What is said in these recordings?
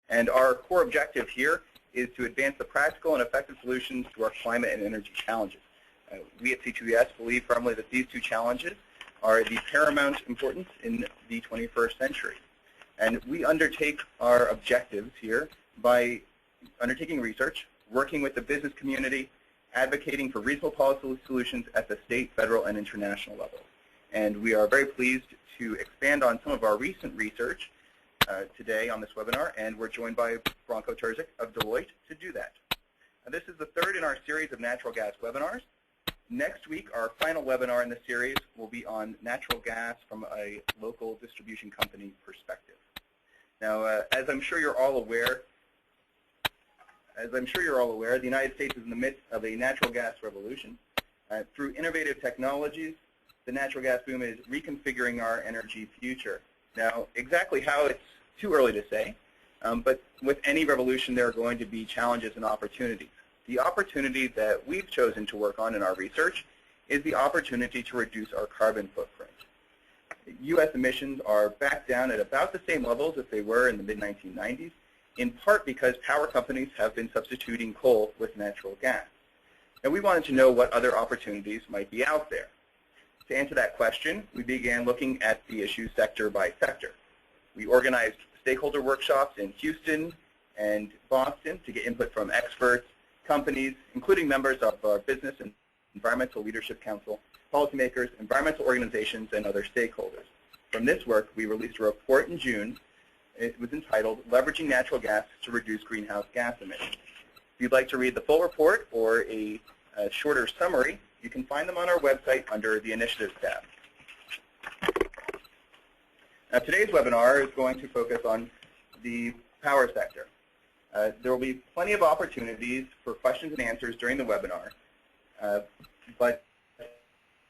And our core objective here is to advance the practical and effective solutions to our climate and energy challenges. We at C2ES believe firmly that these two challenges are the paramount importance in the 21st century. And we undertake our objectives here by undertaking research, working with the business community, advocating for reasonable policy solutions at the state, federal, and international level. And we are very pleased to expand on some of our recent research today on this webinar, and we're joined by Branko Terzic of Deloitte to do that. This is the third in our series of natural gas webinars. Next week, our final webinar in the series will be on natural gas from a local distribution company perspective. Now, as I'm sure you're all aware, the United States is in the midst of a natural gas revolution. Through innovative technologies, the natural gas boom is reconfiguring our energy future. Now, exactly how, it's too early to say, but with any revolution, there are going to be challenges and opportunities. The opportunity that we've chosen to work on in our research is the opportunity to reduce our carbon footprint. U.S. emissions are back down at about the same levels as they were in the mid-1990s, in part because power companies have been substituting coal with natural gas. And we wanted to know what other opportunities might be out there. To answer that question, we began looking at the issue sector by sector. We organized stakeholder workshops in Houston and Boston to get input from experts, companies, including members of our Business and Environmental Leadership Council, policymakers, environmental organizations, and other stakeholders. From this work, we released a report in June. It was entitled, Leveraging Natural Gas to Reduce Greenhouse Gas Emissions. If you'd like to read the full report or a shorter summary, you can find them on our website under the Initiatives tab. Now, today's webinar is going to focus on the power sector. There will be plenty of opportunities for questions and answers during the webinar, but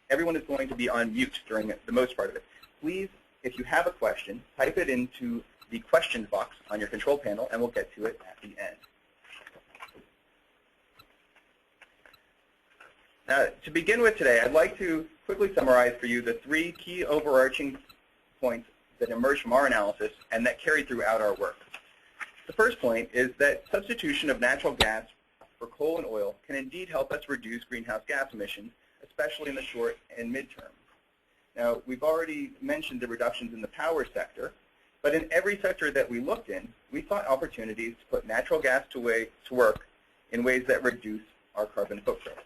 everyone is going to be on mute during the most part of it. Please, if you have a question, type it into the questions box on your control panel, and we'll get to it at the end. Now, to begin with today, I'd like to quickly summarize for you the three key overarching points that emerged from our analysis and that carried throughout our work. The first point is that substitution of natural gas for coal and oil can indeed help us reduce greenhouse gas emissions, especially in the short and midterm. Now, we've already mentioned the reductions in the power sector, but in every sector that we looked in, we saw opportunities to put natural gas to work in ways that reduce our carbon footprint.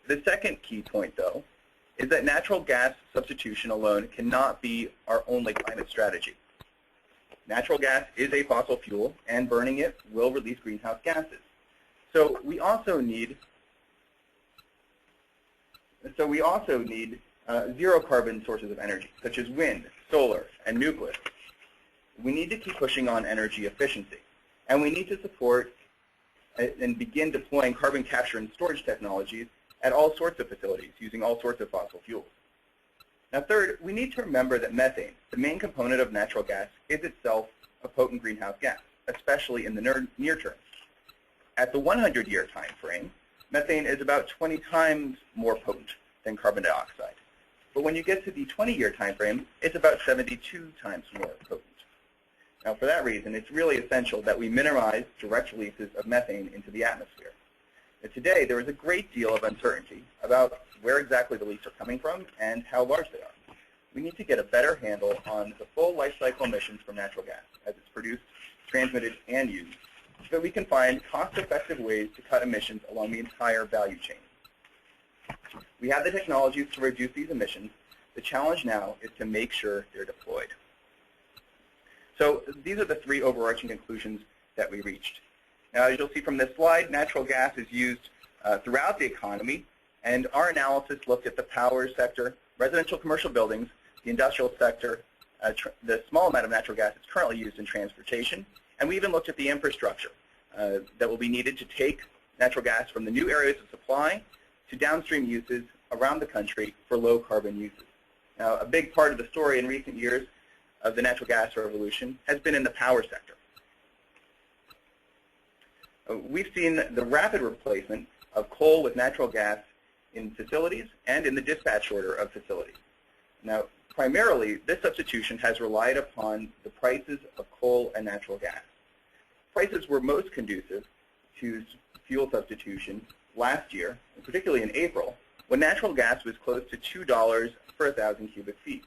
The second key point, though, is that natural gas substitution alone cannot be our only climate strategy. Natural gas is a fossil fuel, and burning it will release greenhouse gases. So we also need zero carbon sources of energy, such as wind, solar, and nuclear. We need to keep pushing on energy efficiency, and we need to support and begin deploying carbon capture and storage technologies at all sorts of facilities using all sorts of fossil fuels. Now third, we need to remember that methane, the main component of natural gas, is itself a potent greenhouse gas, especially in the near term. At the 100-year time frame, methane is about 20 times more potent than carbon dioxide. But when you get to the 20-year time frame, it's about 72 times more potent. Now for that reason, it's really essential that we minimize direct releases of methane into the atmosphere. Today, there is a great deal of uncertainty about where exactly the leaks are coming from and how large they are. We need to get a better handle on the full life cycle emissions from natural gas as it's produced, transmitted, and used, so that we can find cost-effective ways to cut emissions along the entire value chain. We have the technologies to reduce these emissions. The challenge now is to make sure they're deployed. So these are the three overarching conclusions that we reached. Now, as you'll see from this slide, natural gas is used throughout the economy, and our analysis looked at the power sector, residential commercial buildings, the industrial sector, the small amount of natural gas that's currently used in transportation, and we even looked at the infrastructure that will be needed to take natural gas from the new areas of supply to downstream uses around the country for low carbon uses. Now, a big part of the story in recent years of the natural gas revolution has been in the power sector. We've seen the rapid replacement of coal with natural gas in facilities and in the dispatch order of facilities. Now, primarily, this substitution has relied upon the prices of coal and natural gas. prices were most conducive to fuel substitution last year, and particularly in April, when natural gas was close to $2 per 1,000 cubic feet.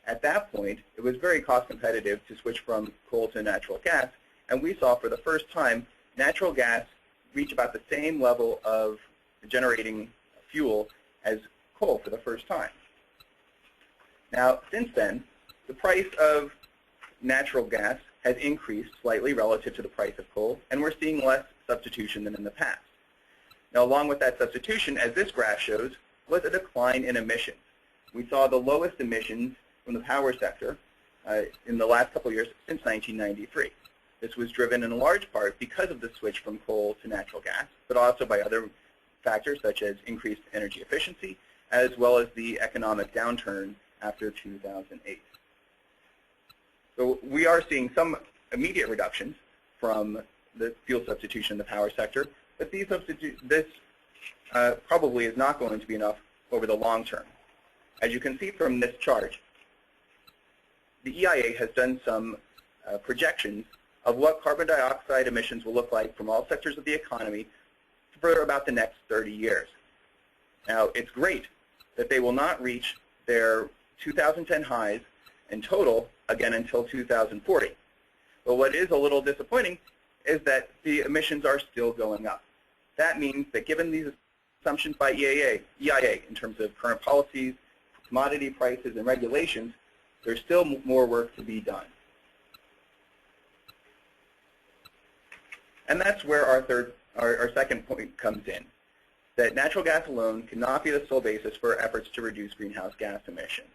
At that point, it was very cost competitive to switch from coal to natural gas, and we saw for the first time natural gas reach about the same level of generating fuel as coal for the first time. Now, since then, the price of natural gas has increased slightly relative to the price of coal, and we're seeing less substitution than in the past. Now, along with that substitution, as this graph shows, was a decline in emissions. We saw the lowest emissions from the power sector in the last couple of years since 1993. This was driven in large part because of the switch from coal to natural gas, but also by other factors such as increased energy efficiency, as well as the economic downturn after 2008. So we are seeing some immediate reductions from the fuel substitution in the power sector, but this probably is not going to be enough over the long term. As you can see from this chart, the EIA has done some projections of what carbon dioxide emissions will look like from all sectors of the economy for about the next 30 years. Now, it's great that they will not reach their 2010 highs in total again until 2040. But what is a little disappointing is that the emissions are still going up. That means that given these assumptions by EIA in terms of current policies, commodity prices, and regulations, there's still more work to be done. And that's where our second point comes in, that natural gas alone cannot be the sole basis for efforts to reduce greenhouse gas emissions.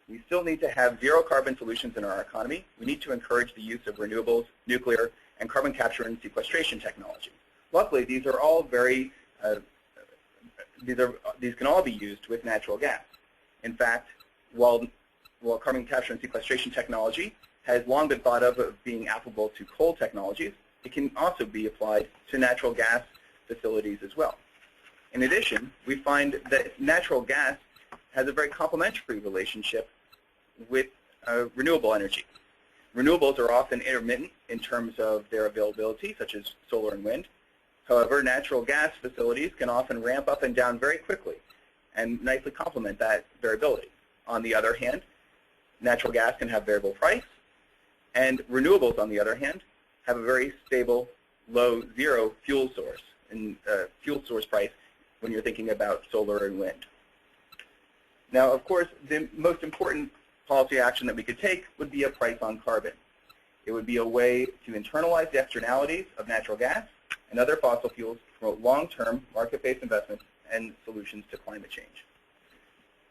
We still need to have zero carbon solutions in our economy. We need to encourage the use of renewables, nuclear, and carbon capture and sequestration technologies. Luckily, these are all very, these can all be used with natural gas. In fact, while carbon capture and sequestration technology has long been thought of being applicable to coal technologies, it can also be applied to natural gas facilities as well. In addition, we find that natural gas has a very complementary relationship with renewable energy. Renewables are often intermittent in terms of their availability, such as solar and wind. However, natural gas facilities can often ramp up and down very quickly and nicely complement that variability. On the other hand, natural gas can have variable price, and renewables, on the other hand, have a very stable, low, zero fuel source and fuel source price when you're thinking about solar and wind. Now, of course, the most important policy action that we could take would be a price on carbon. It would be a way to internalize the externalities of natural gas and other fossil fuels to promote long-term market-based investments and solutions to climate change.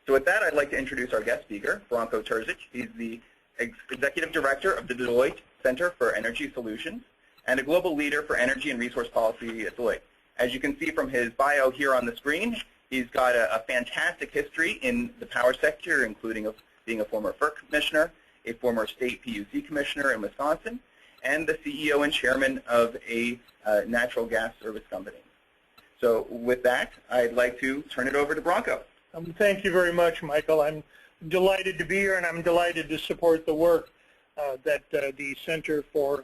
So with that, I'd like to introduce our guest speaker, Branko Terzic. He's the Executive Director of the Deloitte Center for Energy Solutions and a global leader for energy and resource policy at Deloitte. As you can see from his bio here on the screen, he's got a fantastic history in the power sector, including being a former FERC commissioner, a former state PUC commissioner in Wisconsin, and the CEO and chairman of a natural gas service company. So with that, I'd like to turn it over to Branko. Thank you very much, Michael. I'm delighted to be here, and I'm delighted to support the work that the Center for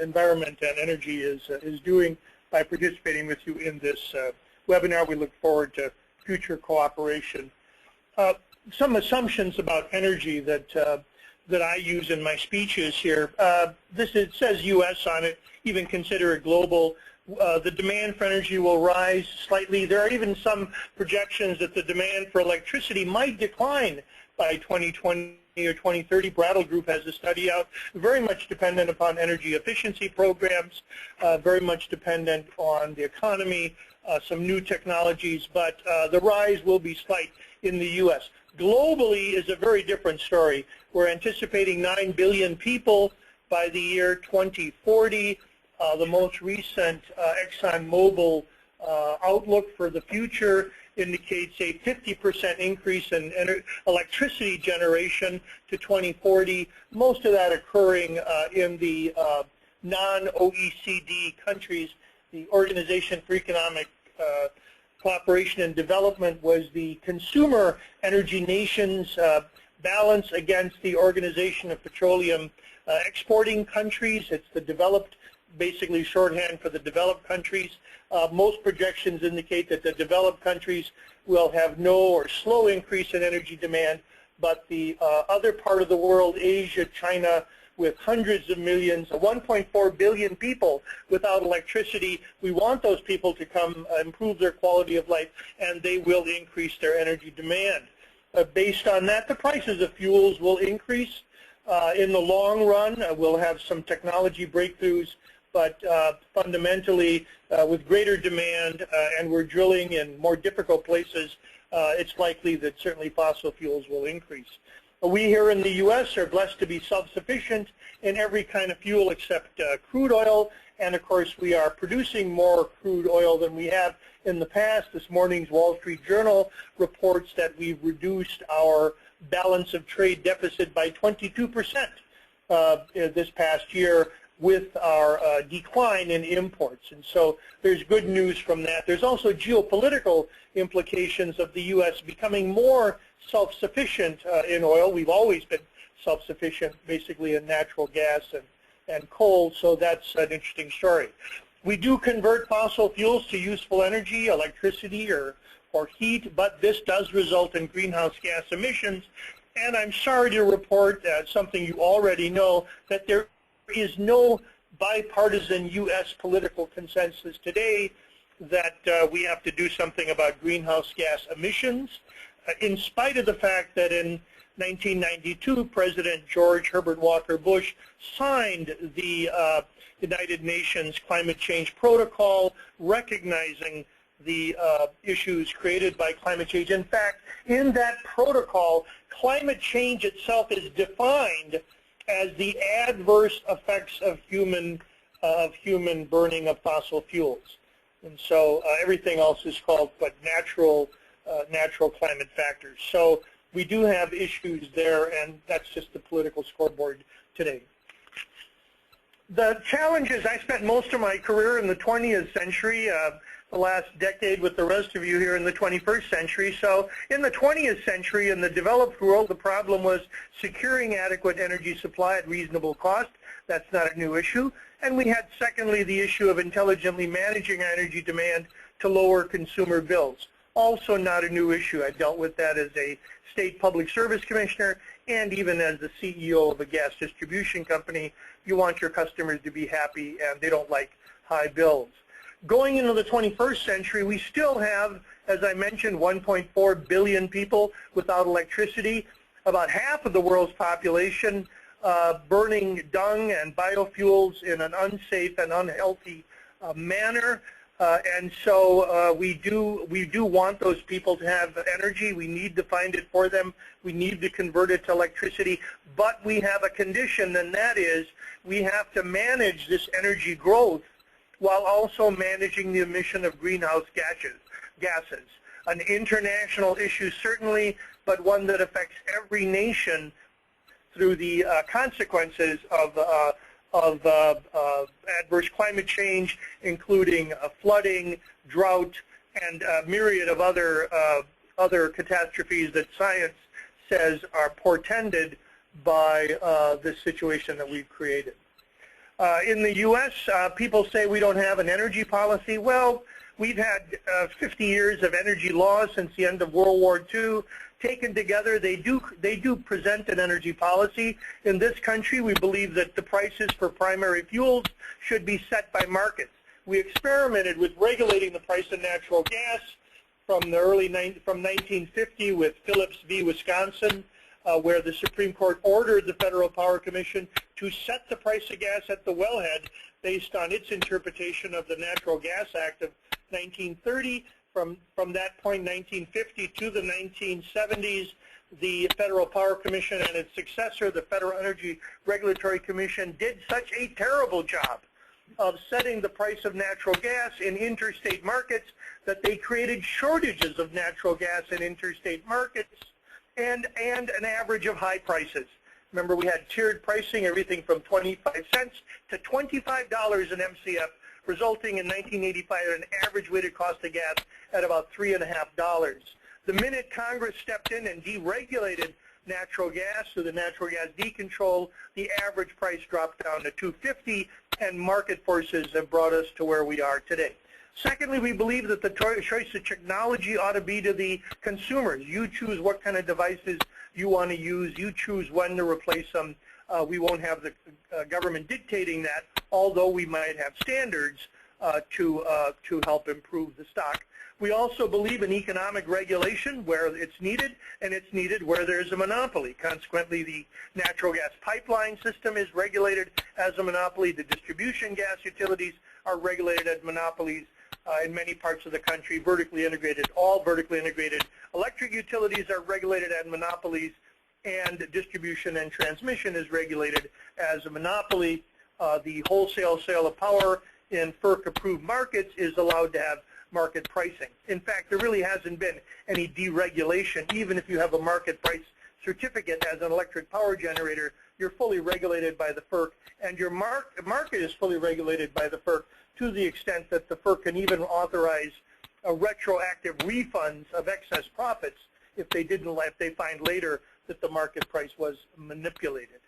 Environment and Energy is doing by participating with you in this webinar. We look forward to future cooperation. Some assumptions about energy that I use in my speeches here. It says U.S. on it, even consider it global. The demand for energy will rise slightly. There are even some projections that the demand for electricity might decline by 2020 or 2030. Brattle Group has a study out, very much dependent upon energy efficiency programs, very much dependent on the economy, some new technologies, but the rise will be slight in the U.S. Globally is a very different story. We're anticipating 9 billion people by the year 2040. The most recent ExxonMobil outlook for the future indicates a 50% increase in electricity generation to 2040, most of that occurring in the non-OECD countries. The Organization for Economic Cooperation and Development was the consumer energy nations balance against the Organization of Petroleum exporting countries. It's the developed, basically shorthand for the developed countries. Most projections indicate that the developed countries will have no or slow increase in energy demand, but the other part of the world, Asia, China, with hundreds of millions, 1.4 billion people without electricity, we want those people to come improve their quality of life, and they will increase their energy demand. Based on that, the prices of fuels will increase. In the long run, we'll have some technology breakthroughs, but fundamentally, with greater demand and we're drilling in more difficult places, it's likely that certainly fossil fuels will increase. We here in the U.S. are blessed to be self-sufficient in every kind of fuel except crude oil, and of course we are producing more crude oil than we have in the past. This morning's Wall Street Journal reports that we've reduced our balance of trade deficit by 22% this past year with our decline in imports. And so there's good news from that. There's also geopolitical implications of the U.S. becoming more self-sufficient in oil. We've always been self-sufficient basically in natural gas and coal, so that's an interesting story. We do convert fossil fuels to useful energy, electricity or heat, but this does result in greenhouse gas emissions. And I'm sorry to report something you already know, that there is no bipartisan U.S. political consensus today that we have to do something about greenhouse gas emissions, in spite of the fact that in 1992, President George Herbert Walker Bush signed the United Nations Climate Change Protocol, recognizing the issues created by climate change. In fact, in that protocol, climate change itself is defined as the adverse effects of human burning of fossil fuels. And so everything else is called but natural climate factors. So we do have issues there, and that's just the political scoreboard today. The challenges, I spent most of my career in the 20th century, the last decade with the rest of you here in the 21st century. So in the 20th century, in the developed world, the problem was securing adequate energy supply at reasonable cost. That's not a new issue. And we had, secondly, the issue of intelligently managing energy demand to lower consumer bills. Also not a new issue. I dealt with that as a state public service commissioner and even as the CEO of a gas distribution company. You want your customers to be happy, and they don't like high bills. Going into the 21st century, we still have, as I mentioned, 1.4 billion people without electricity. About half of the world's population burning dung and biofuels in an unsafe and unhealthy manner. And so we do want those people to have energy. We need to find it for them. We need to convert it to electricity. But we have a condition, and that is we have to manage this energy growth while also managing the emission of greenhouse gases. An international issue certainly, but one that affects every nation through the consequences of adverse climate change, including flooding, drought, and a myriad of other catastrophes that science says are portended by this situation that we've created. In the U.S., people say we don't have an energy policy. Well, we've had 50 years of energy laws since the end of World War II. Taken together, they do present an energy policy. In this country, we believe that the prices for primary fuels should be set by markets. We experimented with regulating the price of natural gas from 1950 with Phillips v. Wisconsin, where the Supreme Court ordered the Federal Power Commission to set the price of gas at the wellhead based on its interpretation of the Natural Gas Act of 1930. From that point, 1950 to the 1970s, the Federal Power Commission and its successor, the Federal Energy Regulatory Commission, did such a terrible job of setting the price of natural gas in interstate markets that they created shortages of natural gas in interstate markets and an average of high prices. Remember, we had tiered pricing, everything from 25 cents to $25 an MCF, resulting in 1985 at an average weighted cost of gas at about $3.50. The minute Congress stepped in and deregulated natural gas, so the natural gas decontrol, the average price dropped down to $2.50, and market forces have brought us to where we are today. Secondly, we believe that the choice of technology ought to be to the consumers. You choose what kind of devices you want to use. You choose when to replace them. We won't have the government dictating that, although we might have standards to help improve the stock. We also believe in economic regulation where it's needed, and it's needed where there's a monopoly. Consequently, the natural gas pipeline system is regulated as a monopoly. The distribution gas utilities are regulated as monopolies. In many parts of the country, all vertically integrated electric utilities are regulated as monopolies, and distribution and transmission is regulated as a monopoly. The wholesale sale of power in FERC-approved markets is allowed to have market pricing. In fact, there really hasn't been any deregulation. Even if you have a market price certificate as an electric power generator, you're fully regulated by the FERC, and your market is fully regulated by the FERC to the extent that the FERC can even authorize retroactive refunds of excess profits if they find later that the market price was manipulated.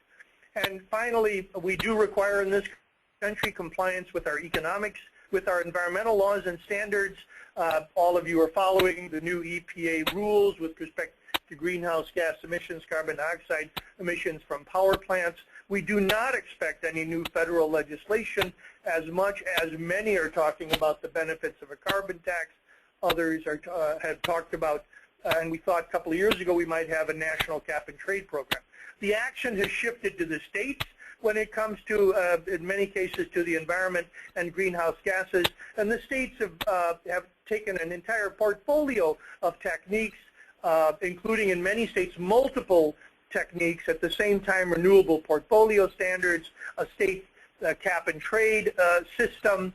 And finally, we do require in this country compliance with our economics, with our environmental laws and standards. All of you are following the new EPA rules with respect to greenhouse gas emissions, carbon dioxide emissions from power plants. We do not expect any new federal legislation, as much as many are talking about the benefits of a carbon tax. Others have talked about, and we thought a couple of years ago we might have a national cap-and-trade program. The action has shifted to the states when it comes to, in many cases, to the environment and greenhouse gases. And the states have taken an entire portfolio of techniques, including in many states multiple techniques, at the same time renewable portfolio standards, a state cap-and-trade system,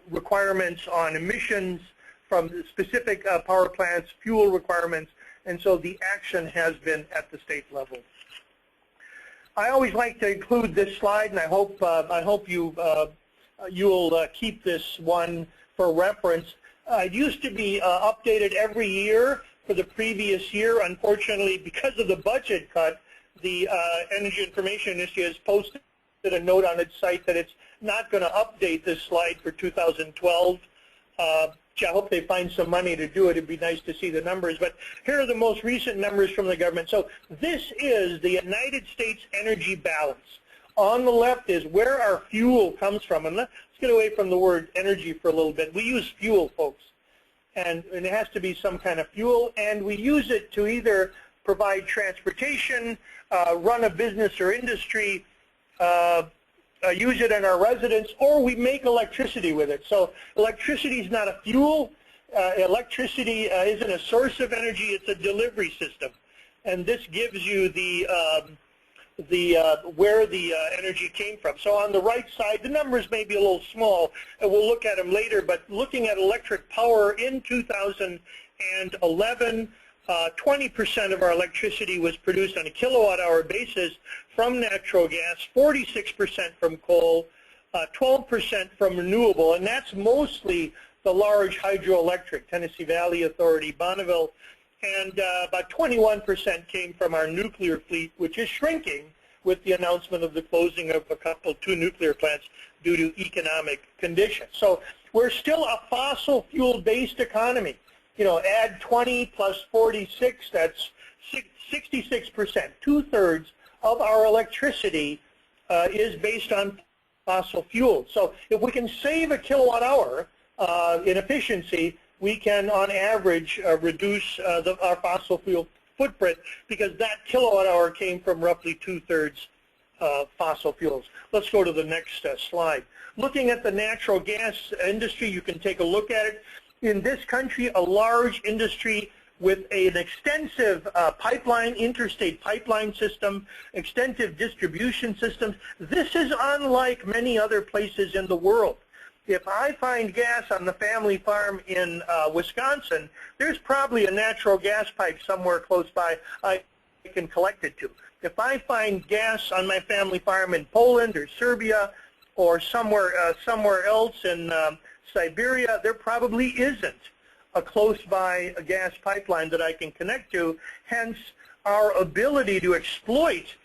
requirements on emissions from specific power plants, fuel requirements, and so the action has been at the state level. I always like to include this slide, and I hope you'll keep this one for reference. It used to be updated every year for the previous year. Unfortunately, because of the budget cut, the Energy Information Initiative has posted a note on its site that it's not going to update this slide for 2012. I hope they find some money to do it. It'd be nice to see the numbers. But here are the most recent numbers from the government. So this is the United States energy balance. On the left is where our fuel comes from. And let's get away from the word energy for a little bit. We use fuel, folks. And it has to be some kind of fuel. And we use it to either provide transportation, run a business or industry, use it in our residence, or we make electricity with it. So electricity is not a fuel. Electricity isn't a source of energy. It's a delivery system. And this gives you where the energy came from. So on the right side, the numbers may be a little small, and we'll look at them later, but looking at electric power in 2011, 20% of our electricity was produced on a kilowatt-hour basis from natural gas, 46% from coal, 12% from renewable, and that's mostly the large hydroelectric, Tennessee Valley Authority, Bonneville, and about 21% came from our nuclear fleet, which is shrinking with the announcement of the closing of two nuclear plants due to economic conditions. So we're still a fossil fuel-based economy. You know, add 20 plus 46, that's 66%. Two-thirds of our electricity is based on fossil fuels. So if we can save a kilowatt hour in efficiency, we can, on average, reduce our fossil fuel footprint, because that kilowatt hour came from roughly two-thirds fossil fuels. Let's go to the next slide. Looking at the natural gas industry, you can take a look at it. In this country, a large industry with an extensive interstate pipeline system, extensive distribution systems. This is unlike many other places in the world. If I find gas on the family farm in Wisconsin, there's probably a natural gas pipe somewhere close by I can collect it to. If I find gas on my family farm in Poland or Serbia or somewhere else in Siberia, there probably isn't. a close-by gas pipeline that I can connect to. Hence, our ability to exploit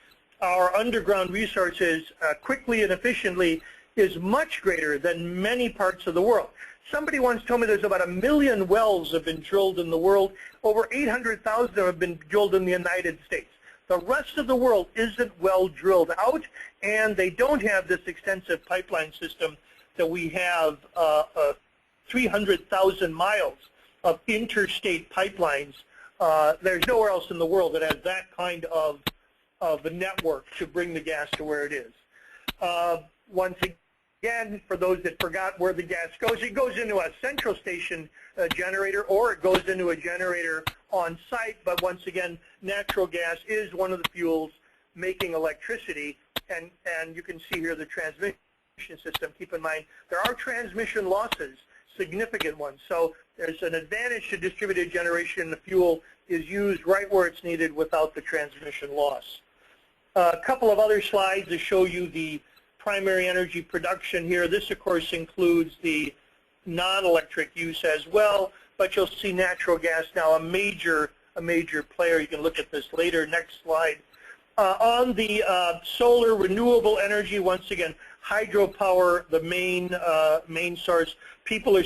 our underground resources quickly and efficiently is much greater than many parts of the world. Somebody once told me there's about 1 million wells have been drilled in the world. Over 800,000 have been drilled in the United States. The rest of the world isn't well drilled out, and they don't have this extensive pipeline system that we have, 300,000 miles of interstate pipelines. There's nowhere else in the world that has that kind of a network to bring the gas to where it is. Once again, for those that forgot where the gas goes, it goes into a central station generator, or it goes into a generator on site. But once again, natural gas is one of the fuels making electricity, and you can see here the transmission system. Keep in mind, there are transmission losses, significant ones. So there's an advantage to distributed generation. The fuel is used right where it's needed without the transmission loss. A couple of other slides to show you the primary energy production here. This, of course, includes the non-electric use as well, but you'll see natural gas now a major player. You can look at this later. Next slide. On the solar renewable energy, once again, hydropower, the main source.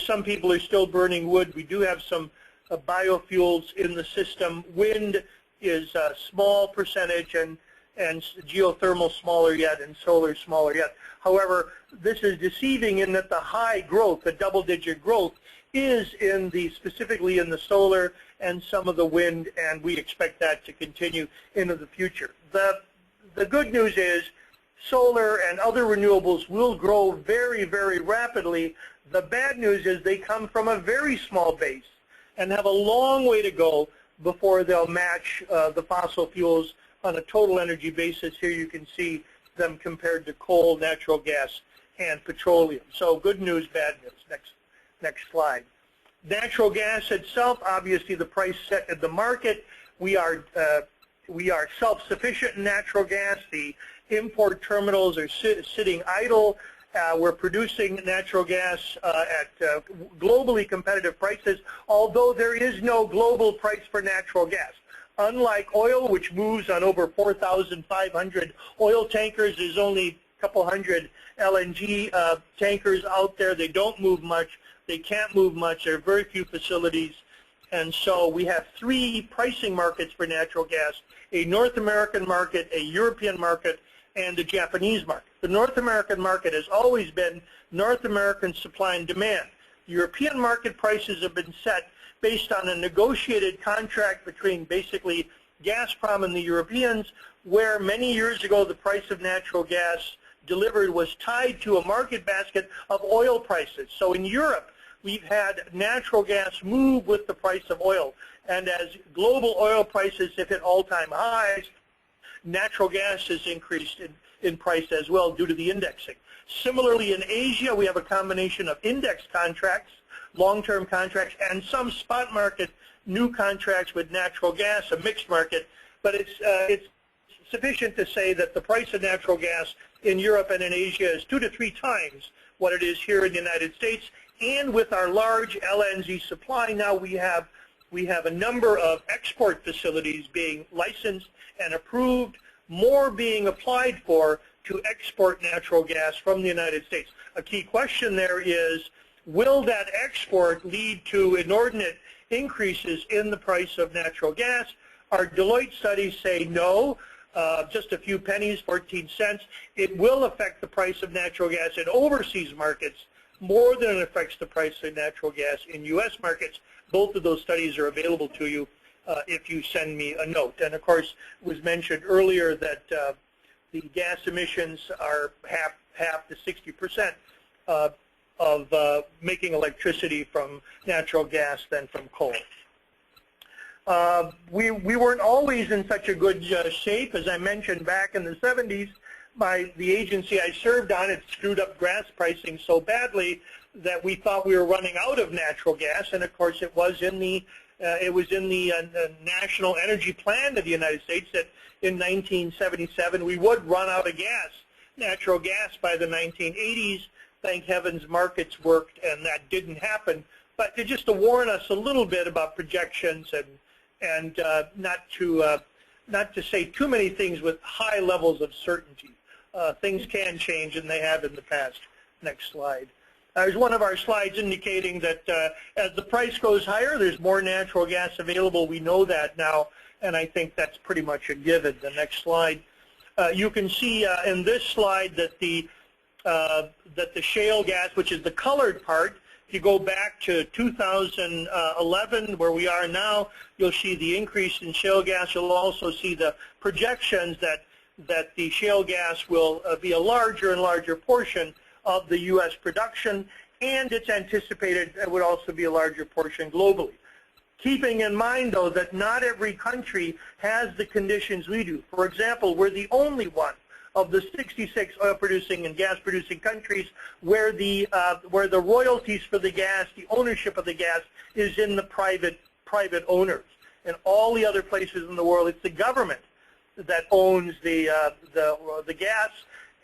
Some people are still burning wood. We do have some biofuels in the system. Wind is a small percentage, and geothermal smaller yet, and solar smaller yet. However, this is deceiving in that the high growth, the double-digit growth, is specifically in the solar and some of the wind, and we expect that to continue into the future. The good news is solar and other renewables will grow very, very rapidly. The bad news is they come from a very small base and have a long way to go before they'll match the fossil fuels on a total energy basis. Here you can see them compared to coal, natural gas, and petroleum. So good news, bad news. Next slide. Natural gas itself, obviously the price set at the market. We are self-sufficient in natural gas. The import terminals are sitting idle. We're producing natural gas at globally competitive prices, although there is no global price for natural gas. Unlike oil, which moves on over 4,500 oil tankers, there's only a couple hundred LNG tankers out there. They don't move much. They can't move much. There are very few facilities. And so we have three pricing markets for natural gas: a North American market, a European market, and a Japanese market. The North American market has always been North American supply and demand. European market prices have been set based on a negotiated contract between basically Gazprom and the Europeans, where many years ago the price of natural gas delivered was tied to a market basket of oil prices. So in Europe, we've had natural gas move with the price of oil. And as global oil prices have hit all-time highs, natural gas has increased in price as well due to the indexing. Similarly, in Asia, we have a combination of index contracts, long-term contracts, and some spot market new contracts with natural gas, a mixed market. But it's sufficient to say that the price of natural gas in Europe and in Asia is 2 to 3 times what it is here in the United States. And with our large LNG supply now, we have a number of export facilities being licensed and approved, more being applied for to export natural gas from the United States. A key question there is, will that export lead to inordinate increases in the price of natural gas? Our Deloitte studies say no, just a few pennies, 14 cents. It will affect the price of natural gas in overseas markets more than it affects the price of natural gas in U.S. markets. Both of those studies are available to you if you send me a note. And of course, it was mentioned earlier that the gas emissions are half to 60% of making electricity from natural gas than from coal. We weren't always in such a good shape. As I mentioned, back in the 70s, the agency I served on, it screwed up gas pricing so badly that we thought we were running out of natural gas. And of course, it was in the National Energy Plan of the United States that in 1977 we would run out of gas, natural gas, by the 1980s. Thank heavens markets worked, and that didn't happen. but just to warn us a little bit about projections and not to say too many things with high levels of certainty. Things can change, and they have in the past. Next slide. There's one of our slides indicating that as the price goes higher, there's more natural gas available. We know that now, and I think that's pretty much a given. The next slide. You can see in this slide that the shale gas, which is the colored part, if you go back to 2011, where we are now, you'll see the increase in shale gas. You'll also see the projections that the shale gas will be a larger and larger portion of the U.S. production, and it's anticipated it would also be a larger portion globally. Keeping in mind, though, that not every country has the conditions we do. For example, we're the only one of the 66 oil-producing and gas-producing countries where the royalties for the gas, the ownership of the gas, is in the private owners. In all the other places in the world, it's the government that owns the gas,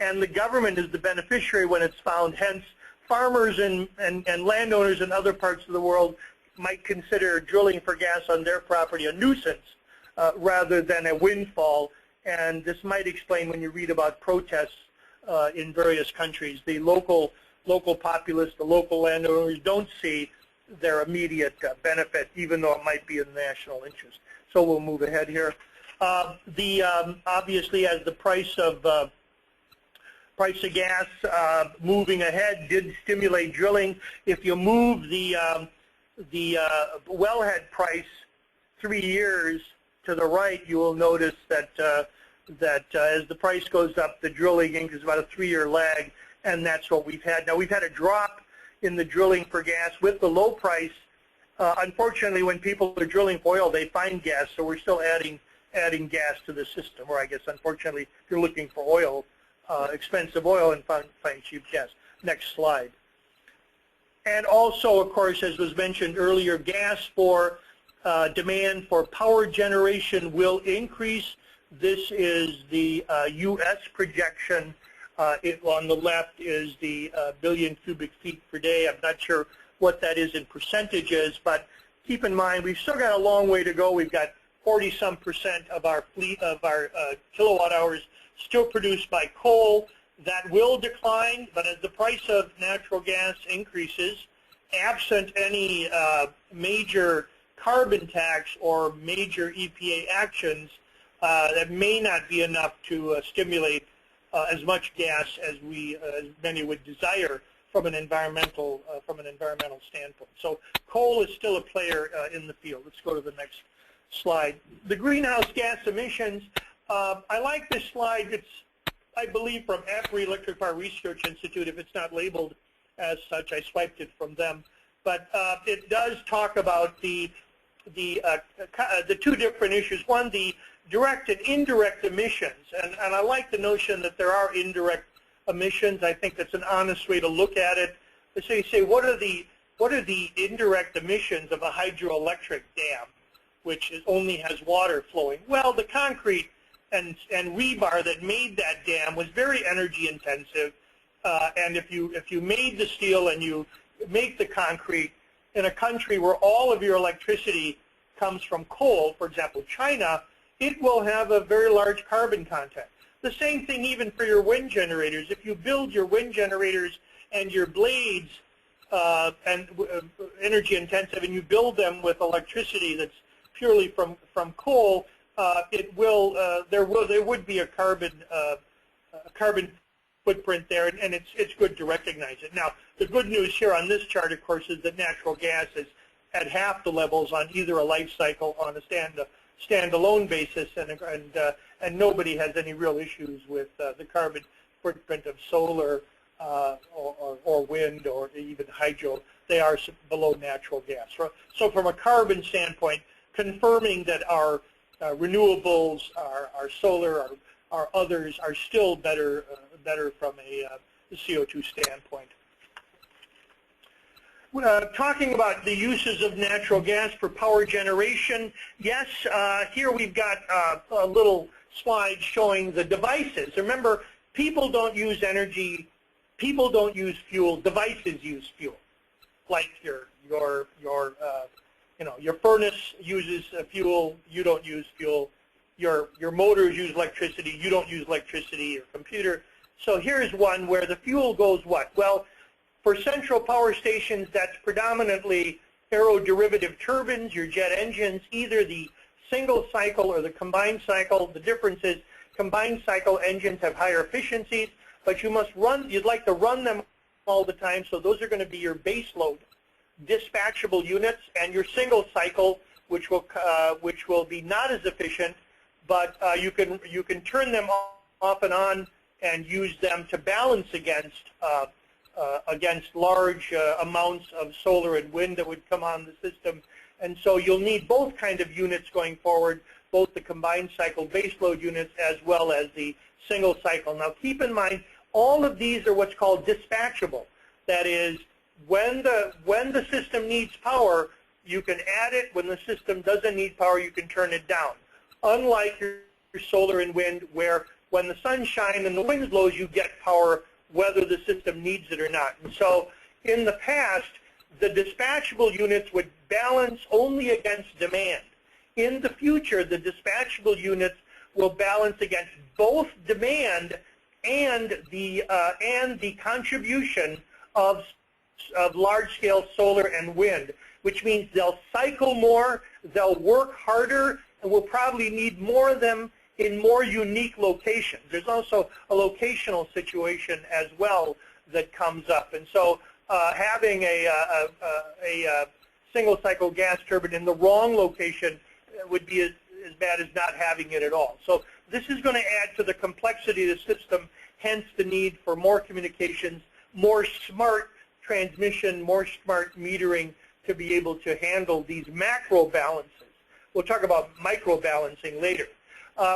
and the government is the beneficiary when it's found. Hence, farmers and landowners in other parts of the world might consider drilling for gas on their property a nuisance rather than a windfall. And this might explain when you read about protests in various countries. The local populace, the local landowners don't see their immediate benefit, even though it might be in national interest. So we'll move ahead here. Obviously, as the price of gas moving ahead did stimulate drilling. If you move the wellhead price 3 years to the right, you will notice that as the price goes up, the drilling is about a 3-year lag, and that's what we've had. Now, we've had a drop in the drilling for gas with the low price. Unfortunately, when people are drilling for oil, they find gas, so we're still adding gas to the system, or I guess, unfortunately, if you're looking for oil, expensive oil, and find cheap gas. Next slide. And also, of course, as was mentioned earlier, gas for demand for power generation will increase. This is the U.S. projection. On the left is the billion cubic feet per day. I'm not sure what that is in percentages, but keep in mind we've still got a long way to go. We've got 40-some% of our fleet of our kilowatt hours still produced by coal. That will decline, but as the price of natural gas increases, absent any major carbon tax or major EPA actions, that may not be enough to stimulate as much gas as many would desire from an environmental standpoint. So coal is still a player in the field. Let's go to the next slide. The greenhouse gas emissions. I like this slide. It's, I believe, from EPRI, Electric Power Research Institute. If it's not labeled as such, I swiped it from them. But it does talk about the two different issues. One, the direct and indirect emissions, and I like the notion that there are indirect emissions. I think that's an honest way to look at it. So you say, what are the indirect emissions of a hydroelectric dam, which only has water flowing? Well, the concrete and rebar that made that dam was very energy intensive, and if you made the steel and you make the concrete in a country where all of your electricity comes from coal, for example, China, it will have a very large carbon content. The same thing even for your wind generators. If you build your wind generators and your blades energy intensive, and you build them with electricity that's purely from coal, there would be a carbon footprint there, and it's good to recognize it. Now, the good news here on this chart, of course, is that natural gas is at half the levels on either a life cycle on a standalone basis, and nobody has any real issues with the carbon footprint of solar or wind or even hydro. They are below natural gas. So from a carbon standpoint, confirming that our renewables, our solar, our others are still better from a CO2 standpoint. Talking about the uses of natural gas for power generation, yes, here we've got a little slide showing the devices. Remember, people don't use energy, people don't use fuel, devices use fuel. like your furnace uses fuel, you don't use fuel. Your motors use electricity, you don't use electricity. Your computer. So here's one where the fuel goes what? Well, for central power stations, that's predominantly aeroderivative turbines, your jet engines, either the single cycle or the combined cycle. The difference is combined cycle engines have higher efficiencies, but you'd like to run them all the time, so those are going to be your base load dispatchable units, and your single cycle, which will be not as efficient, but you can turn them off and on and use them to balance against large amounts of solar and wind that would come on the system. And so you'll need both kind of units going forward, both the combined cycle baseload units as well as the single cycle. Now keep in mind, all of these are what's called dispatchable. That is, when the system needs power, you can add it. When the system doesn't need power, you can turn it down. Unlike your solar and wind, where when the sun shines and the wind blows, you get power whether the system needs it or not. And so in the past, the dispatchable units would balance only against demand. In the future, the dispatchable units will balance against both demand and the contribution of large-scale solar and wind, which means they'll cycle more, they'll work harder, and we'll probably need more of them in more unique locations. There's also a locational situation as well that comes up. And so having a single-cycle gas turbine in the wrong location would be as bad as not having it at all. So this is going to add to the complexity of the system, hence the need for more communications, more smart transmission, more smart metering to be able to handle these macro balances. We'll talk about micro balancing later.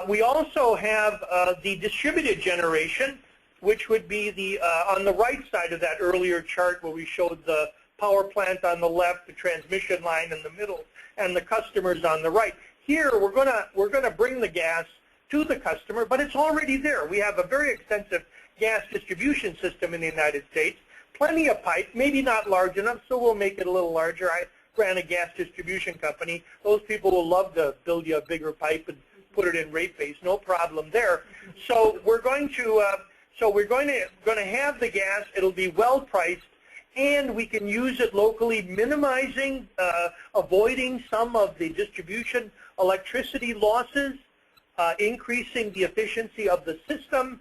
We also have the distributed generation, which would be the on the right side of that earlier chart where we showed the power plant on the left, the transmission line in the middle, and the customers on the right. Here we're gonna bring the gas to the customer, but it's already there. We have a very extensive gas distribution system in the United States. Plenty of pipe, maybe not large enough, so we'll make it a little larger. I ran a gas distribution company. Those people will love to build you a bigger pipe and put it in rate base, no problem there. So we're going to have the gas. It'll be well priced, and we can use it locally, minimizing, avoiding some of the distribution electricity losses, increasing the efficiency of the system,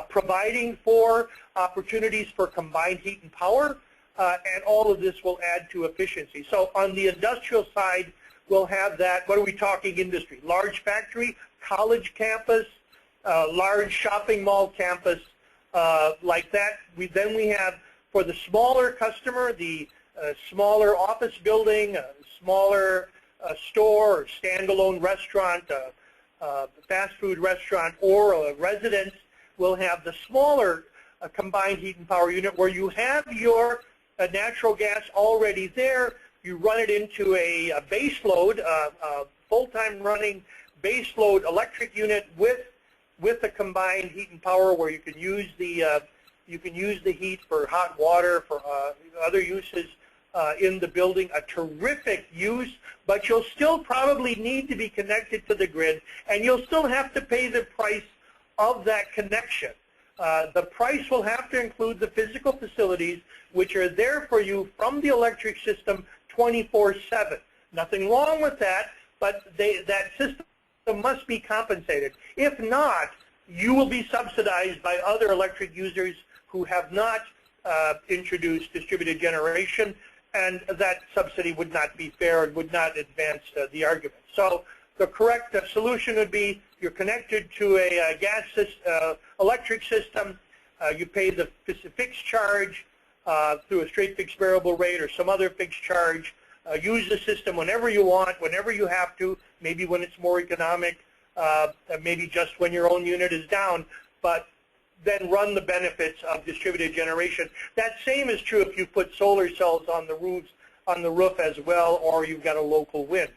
providing for opportunities for combined heat and power, and all of this will add to efficiency. So on the industrial side, we'll have that. What are we talking industry? Large factory, college campus, large shopping mall campus, like that. Then we have, for the smaller customer, the smaller office building, a smaller store or standalone restaurant, fast food restaurant, or a residence, will have the smaller combined heat and power unit where you have your natural gas already there. You run it into a base load, full-time running base load electric unit with a combined heat and power where you can use the heat for hot water, for other uses in the building. A terrific use, but you'll still probably need to be connected to the grid, and you'll still have to pay the price of that connection. The price will have to include the physical facilities which are there for you from the electric system 24/7. Nothing wrong with that, but that system must be compensated. If not, you will be subsidized by other electric users who have not introduced distributed generation, and that subsidy would not be fair and would not advance the argument. So the correct solution would be you're connected to a electric system. You pay the fixed charge through a straight fixed variable rate or some other fixed charge. Use the system whenever you want, whenever you have to, maybe when it's more economic, maybe just when your own unit is down, but then run the benefits of distributed generation. That same is true if you put solar cells on the roof as well, or you've got a local wind.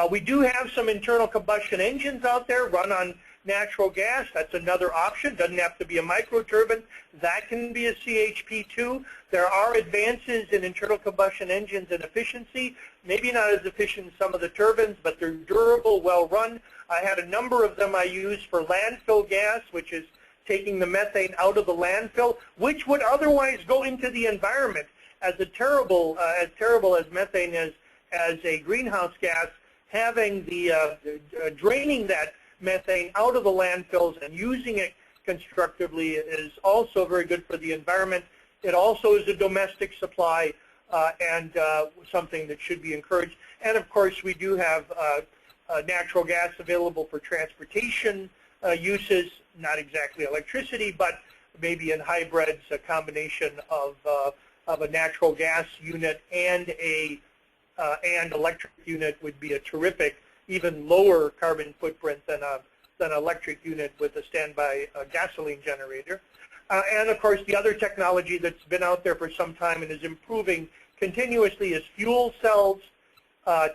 We do have some internal combustion engines out there, run on natural gas. That's another option. Doesn't have to be a microturbine. That can be a CHP2. There are advances in internal combustion engines and efficiency. Maybe not as efficient as some of the turbines, but they're durable, well run. I had a number of them I used for landfill gas, which is taking the methane out of the landfill, which would otherwise go into the environment as terrible as methane is as a greenhouse gas. Having the draining that methane out of the landfills and using it constructively is also very good for the environment. It also is a domestic supply and something that should be encouraged. And of course, we do have natural gas available for transportation uses, not exactly electricity, but maybe in hybrids, a combination of a natural gas unit and and electric unit would be a terrific, even lower carbon footprint than an electric unit with a standby gasoline generator. And of course, the other technology that's been out there for some time and is improving continuously is fuel cells,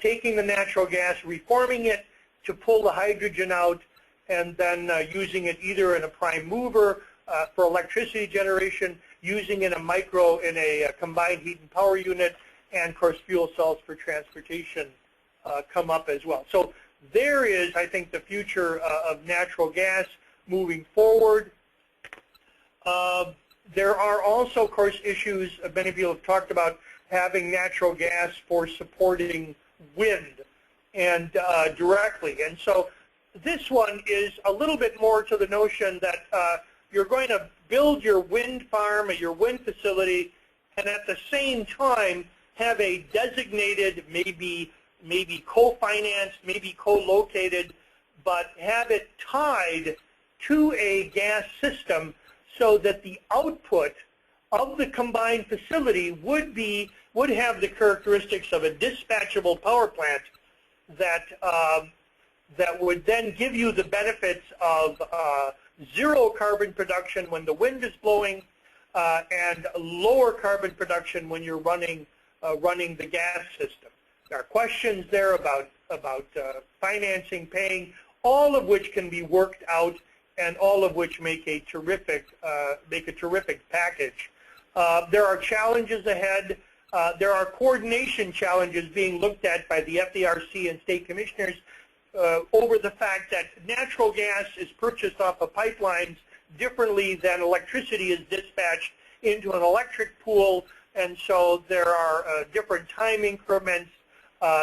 taking the natural gas, reforming it to pull the hydrogen out, and then using it either in a prime mover for electricity generation, using in a combined heat and power unit, and of course fuel cells for transportation come up as well. So there is, I think, the future of natural gas moving forward. There are also, of course, issues many people have talked about having natural gas for supporting wind and directly. And so this one is a little bit more to the notion that you're going to build your wind farm or your wind facility and at the same time have a designated, maybe co-financed, maybe co-located, but have it tied to a gas system so that the output of the combined facility would have the characteristics of a dispatchable power plant that that would then give you the benefits of zero carbon production when the wind is blowing and lower carbon production when you're running the gas system. There are questions there about financing, paying, all of which can be worked out, and all of which make a terrific package. There are challenges ahead. There are coordination challenges being looked at by the FERC and state commissioners over the fact that natural gas is purchased off of pipelines differently than electricity is dispatched into an electric pool, and so there are different time increments.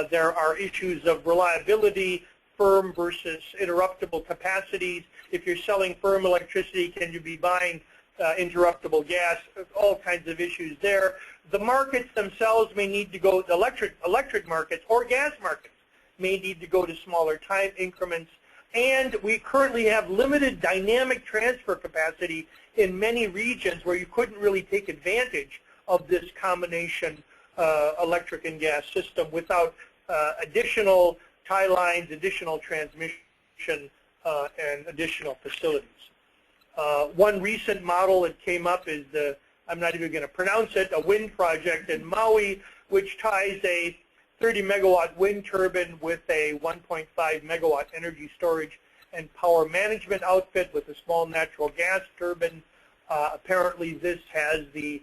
There are issues of reliability, firm versus interruptible capacities. If you're selling firm electricity, can you be buying interruptible gas? All kinds of issues there. The markets themselves may need to go, the electric markets or gas markets may need to go to smaller time increments. And we currently have limited dynamic transfer capacity in many regions where you couldn't really take advantage of this combination electric and gas system without additional tie lines, additional transmission, and additional facilities. One recent model that came up is I'm not even going to pronounce it, a wind project in Maui, which ties a 30 megawatt wind turbine with a 1.5 megawatt energy storage and power management outfit with a small natural gas turbine. Apparently this has the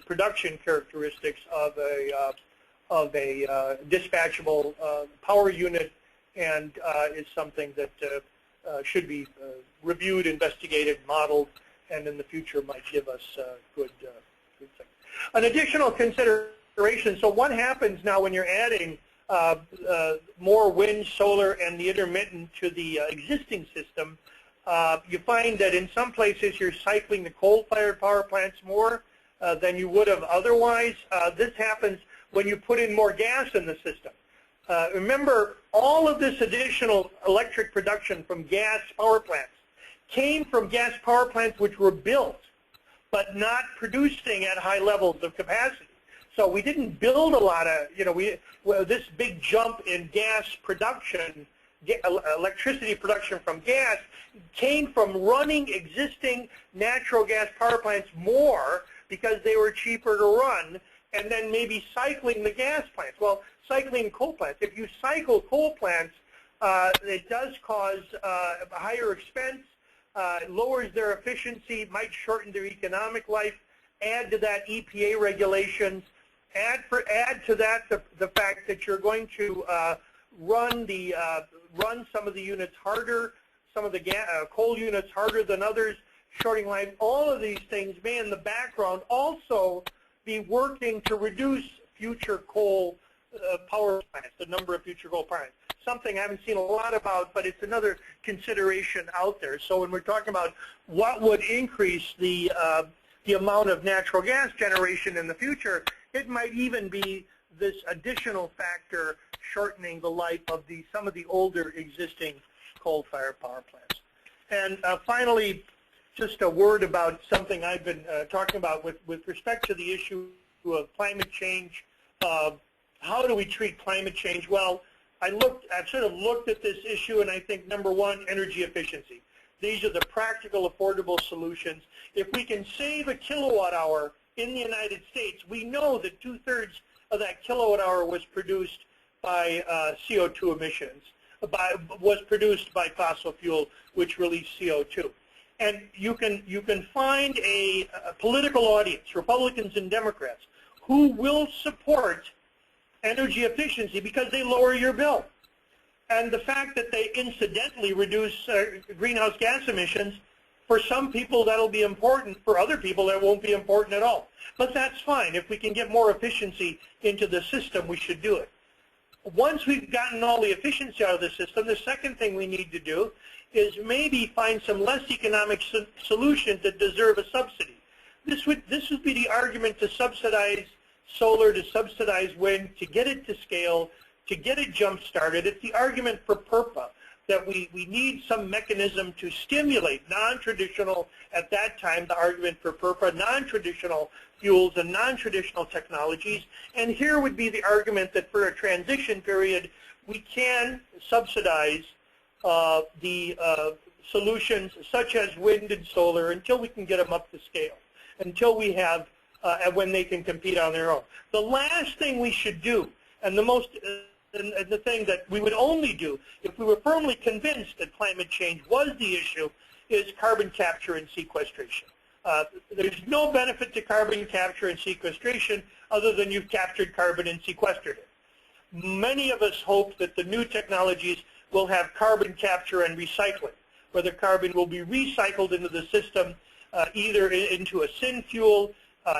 production characteristics of a dispatchable power unit, and is something that should be reviewed, investigated, modeled, and in the future might give us good things. An additional consideration, so what happens now when you're adding more wind, solar, and the intermittent to the existing system? You find that in some places you're cycling the coal-fired power plants more than you would have otherwise. This happens when you put in more gas in the system. Remember, all of this additional electric production from gas power plants came from gas power plants which were built but not producing at high levels of capacity. So we didn't build a lot of, this big jump in gas production, electricity production from gas came from running existing natural gas power plants more because they were cheaper to run, and then maybe cycling the gas plants. Well, cycling coal plants. If you cycle coal plants, It does cause a higher expense, lowers their efficiency, might shorten their economic life. Add to that EPA regulations. Add to that the fact that you're going to run some of the units harder, some of the coal units harder than others, shorting life. All of these things may in the background also be working to reduce future coal power plants, the number of future coal plants. Something I haven't seen a lot about, but it's another consideration out there. So when we're talking about what would increase the amount of natural gas generation in the future, it might even be this additional factor shortening the life of some of the older existing coal-fired power plants. And finally, just a word about something I've been talking about with respect to the issue of climate change. How do we treat climate change? Well, I've sort of looked at this issue, and I think, number one, energy efficiency. These are the practical, affordable solutions. If we can save a kilowatt hour in the United States, we know that 2/3 of that kilowatt hour was produced by CO2 emissions, was produced by fossil fuel, which release CO2. And you can find a political audience, Republicans and Democrats, who will support energy efficiency because they lower your bill. And the fact that they incidentally reduce greenhouse gas emissions, for some people that'll be important, for other people that won't be important at all. But that's fine. If we can get more efficiency into the system, we should do it. Once we've gotten all the efficiency out of the system, the second thing we need to do is maybe find some less economic solutions that deserve a subsidy. This would be the argument to subsidize solar, to subsidize wind, to get it to scale, to get it jump-started. It's the argument for PURPA, that we need some mechanism to stimulate non-traditional, at that time, the argument for PURPA, non-traditional fuels and non-traditional technologies. And here would be the argument that for a transition period, we can subsidize the solutions such as wind and solar until we can get them up to scale, until we have, when they can compete on their own. The last thing we should do, and the thing that we would only do if we were firmly convinced that climate change was the issue, is carbon capture and sequestration. There's no benefit to carbon capture and sequestration other than you've captured carbon and sequestered it. Many of us hope that the new technologies will have carbon capture and recycling, where the carbon will be recycled into the system, either into a syn fuel,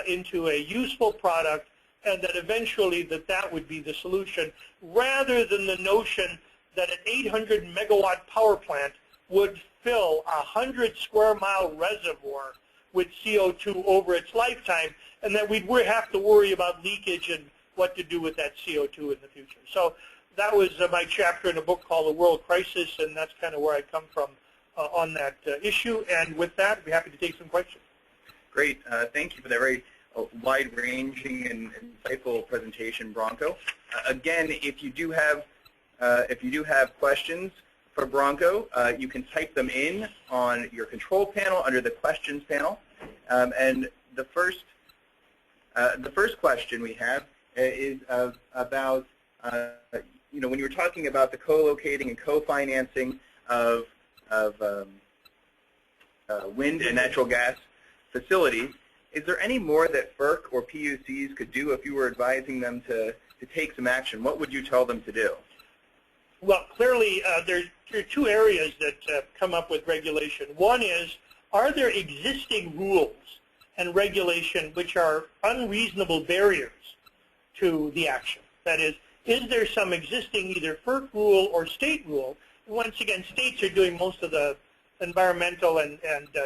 into a useful product, and that eventually that would be the solution, rather than the notion that an 800 megawatt power plant would fill a 100 square mile reservoir with CO2 over its lifetime, and that we'd have to worry about leakage and what to do with that CO2 in the future. So that was my chapter in a book called The World Crisis, and that's kind of where I come from on that issue. And with that, I'd be happy to take some questions. Great. Thank you for that very wide-ranging and insightful presentation, Branko. Again, if you do have questions for Branko, you can type them in on your control panel under the questions panel. And the first question we have is about when you were talking about the co-locating and co-financing of wind and natural gas facilities. Is there any more that FERC or PUCs could do if you were advising them to take some action? What would you tell them to do? Well, clearly, there are two areas that come up with regulation. One is, are there existing rules and regulation which are unreasonable barriers to the action? That is there some existing either FERC rule or state rule? Once again, states are doing most of the environmental and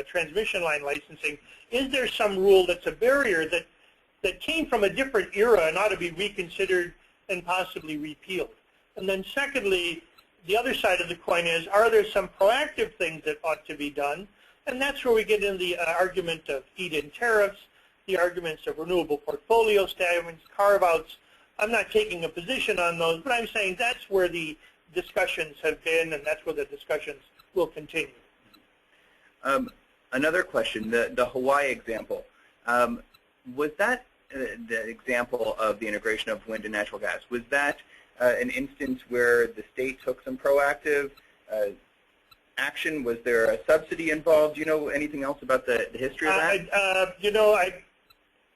transmission line licensing. Is there some rule that's a barrier that came from a different era and ought to be reconsidered and possibly repealed? And then secondly, the other side of the coin is, are there some proactive things that ought to be done? And that's where we get into the argument of feed-in tariffs, the arguments of renewable portfolio statements, carve-outs. I'm not taking a position on those, but I'm saying that's where the discussions have been, and that's where the discussions will continue. Another question, the Hawaii example. Was that the example of the integration of wind and natural gas? Was that an instance where the state took some proactive action? Was there a subsidy involved? Do you know anything else about the history of that? You know, I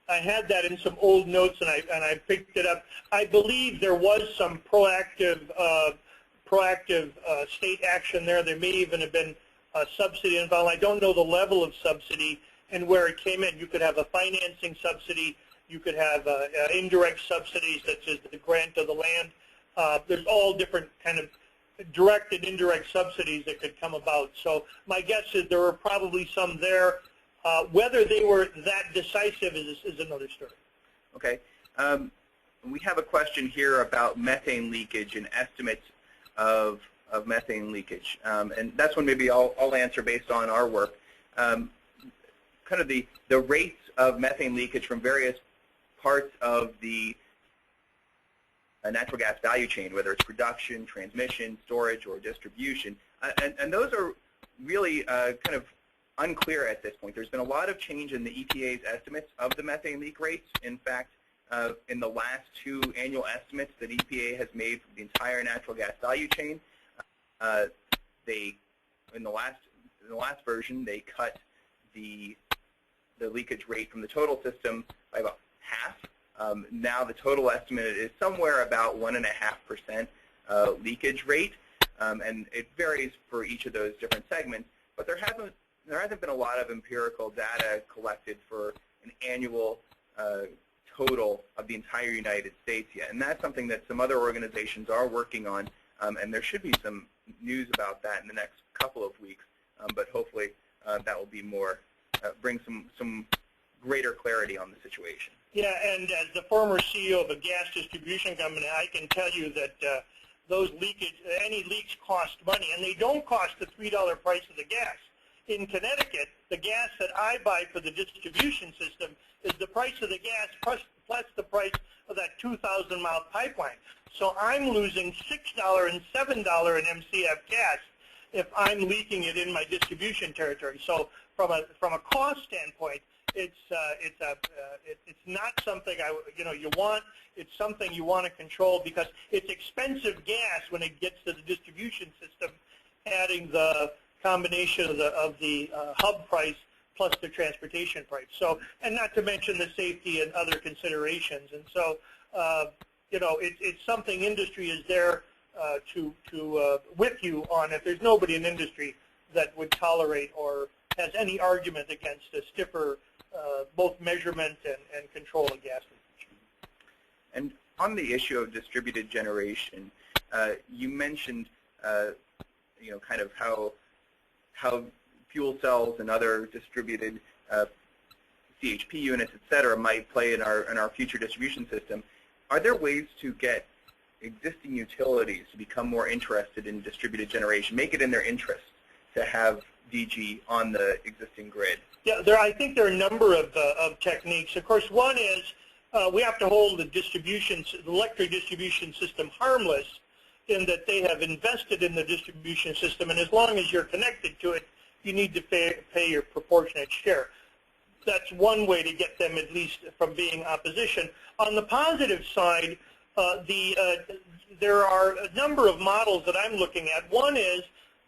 had that in some old notes, and I picked it up. I believe there was some proactive state action there. There may even have been a subsidy involved. I don't know the level of subsidy and where it came in. You could have a financing subsidy. You could have indirect subsidies, such as the grant of the land. There's all different kind of direct and indirect subsidies that could come about. So my guess is there were probably some there. Whether they were that decisive is another story. Okay. We have a question here about methane leakage and estimates of methane leakage. And that's one maybe I'll answer based on our work. Kind of the rates of methane leakage from various parts of the natural gas value chain, whether it's production, transmission, storage, or distribution. And those are really kind of unclear at this point. There's been a lot of change in the EPA's estimates of the methane leak rates. In fact, in the last two annual estimates that EPA has made for the entire natural gas value chain, in the last version they cut the leakage rate from the total system by about half. Now the total estimate is somewhere about 1.5% leakage rate, and it varies for each of those different segments. But there hasn't been a lot of empirical data collected for an annual total of the entire United States yet, and that's something that some other organizations are working on, and there should be some news about that in the next couple of weeks. But hopefully that will be more bring some greater clarity on the situation. Yeah, and as the former CEO of a gas distribution company, I can tell you that those any leaks cost money, and they don't cost the $3 price of the gas. In Connecticut, the gas that I buy for the distribution system is the price of the gas plus the price of that 2,000-mile pipeline. So I'm losing $6 and $7 in MCF gas if I'm leaking it in my distribution territory. So from a cost standpoint, it's not something you want. It's something you want to control because it's expensive gas when it gets to the distribution system, adding the combination of the hub price plus the transportation price. So, and not to mention the safety and other considerations. And so, it's something industry is there to with you on. If there's nobody in industry that would tolerate or has any argument against a stiffer both measurement and control of gas leakage. And on the issue of distributed generation, you mentioned, kind of how fuel cells and other distributed CHP units, et cetera, might play in our future distribution system. Are there ways to get existing utilities to become more interested in distributed generation, make it in their interest to have DG on the existing grid? Yeah, I think there are a number of techniques. Of course, one is we have to hold the electric distribution system harmless in that they have invested in the distribution system, and as long as you're connected to it, you need to pay your proportionate share. That's one way to get them at least from being opposition. On the positive side, there are a number of models that I'm looking at. One is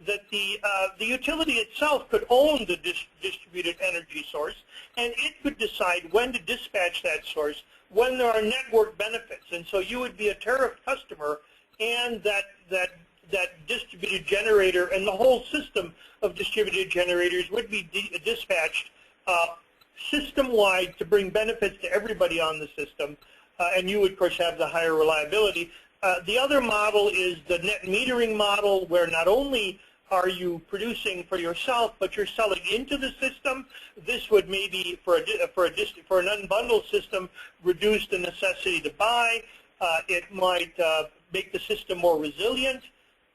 that the utility itself could own the distributed energy source, and it could decide when to dispatch that source when there are network benefits. And so you would be a tariff customer, and that distributed generator and the whole system of distributed generators would be dispatched system-wide to bring benefits to everybody on the system, and you would, of course, have the higher reliability. The other model is the net metering model, where not only are you producing for yourself, but you're selling into the system. This would maybe, for an unbundled system, reduce the necessity to buy. It might make the system more resilient,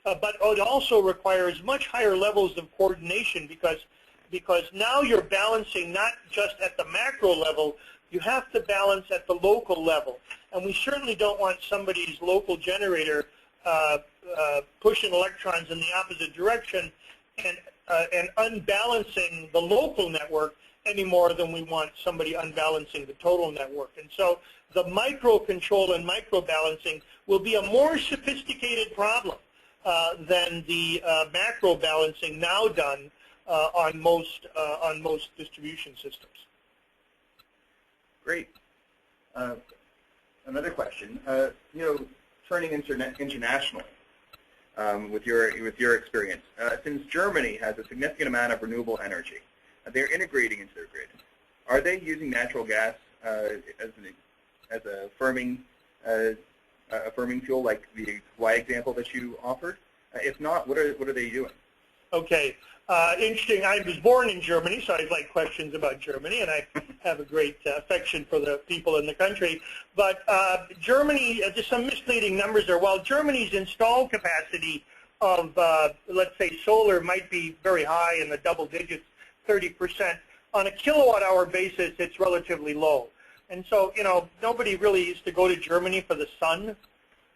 but it also requires much higher levels of coordination because now you're balancing not just at the macro level, you have to balance at the local level. And we certainly don't want somebody's local generator pushing electrons in the opposite direction and unbalancing the local network any more than we want somebody unbalancing the total network. And so the micro control and micro balancing will be a more sophisticated problem than the macro balancing now done on most distribution systems. Great. Another question. Turning internationally, with your experience, since Germany has a significant amount of renewable energy, they're integrating into their grid. Are they using natural gas as a firming fuel, like the Hawaii example that you offered? If not, what are they doing? Okay, interesting. I was born in Germany, so I like questions about Germany, and I have a great affection for the people in the country. But Germany, just some misleading numbers there. While Germany's installed capacity of, let's say, solar might be very high in the double digits, 30%, on a kilowatt-hour basis, it's relatively low. And so, nobody really used to go to Germany for the sun,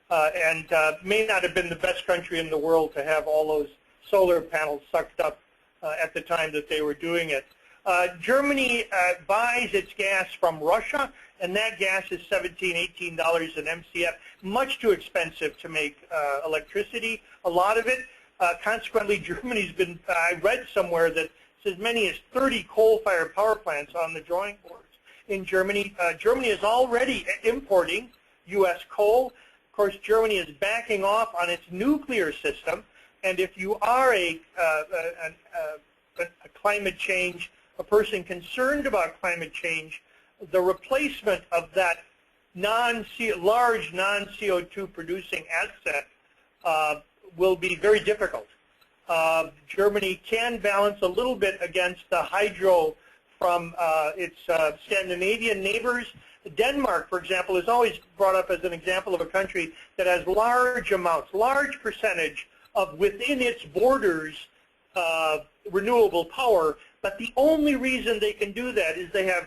and may not have been the best country in the world to have all those solar panels sucked up at the time that they were doing it. Germany buys its gas from Russia, and that gas is $17, $18 an MCF, much too expensive to make electricity, a lot of it. Consequently, Germany's been, I read somewhere that as many as 30 coal-fired power plants on the drawing boards in Germany. Germany is already importing U.S. coal. Of course, Germany is backing off on its nuclear system. And if you are a climate change, a person concerned about climate change, the replacement of that large non-CO2 producing asset will be very difficult. Germany can balance a little bit against the hydro from its Scandinavian neighbors. Denmark, for example, is always brought up as an example of a country that has large amounts, large percentage of within its borders renewable power, but the only reason they can do that is they have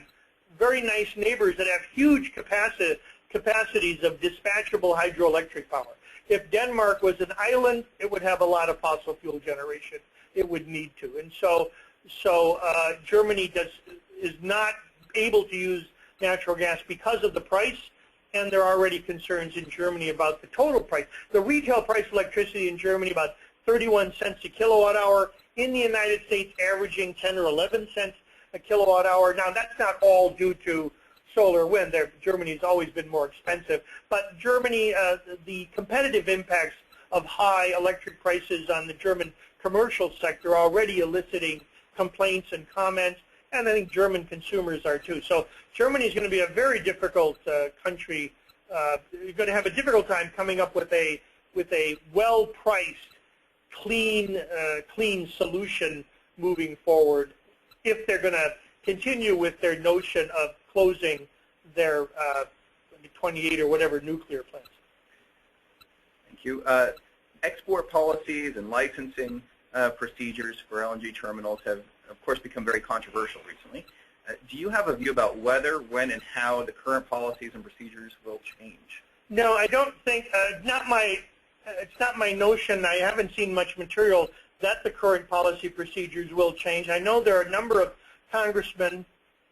very nice neighbors that have huge capacities of dispatchable hydroelectric power. If Denmark was an island, it would have a lot of fossil fuel generation. It would need to. And so Germany is not able to use natural gas because of the price, and there are already concerns in Germany about the total price. The retail price of electricity in Germany about 31 cents a kilowatt hour. In the United States, averaging 10 or 11 cents a kilowatt hour. Now, that's not all due to solar wind. Germany's always been more expensive. But Germany, the competitive impacts of high electric prices on the German commercial sector are already eliciting complaints and comments, and I think German consumers are too. So Germany is going to be a very difficult country. You're going to have a difficult time coming up with a well-priced, clean solution moving forward if they're going to continue with their notion of closing their 28 or whatever nuclear plants. Thank you. Export policies and licensing procedures for LNG terminals have, of course, become very controversial recently. Do you have a view about whether, when, and how the current policies and procedures will change? No, I don't think. It's not my notion. I haven't seen much material that the current policy procedures will change. I know there are a number of congressmen,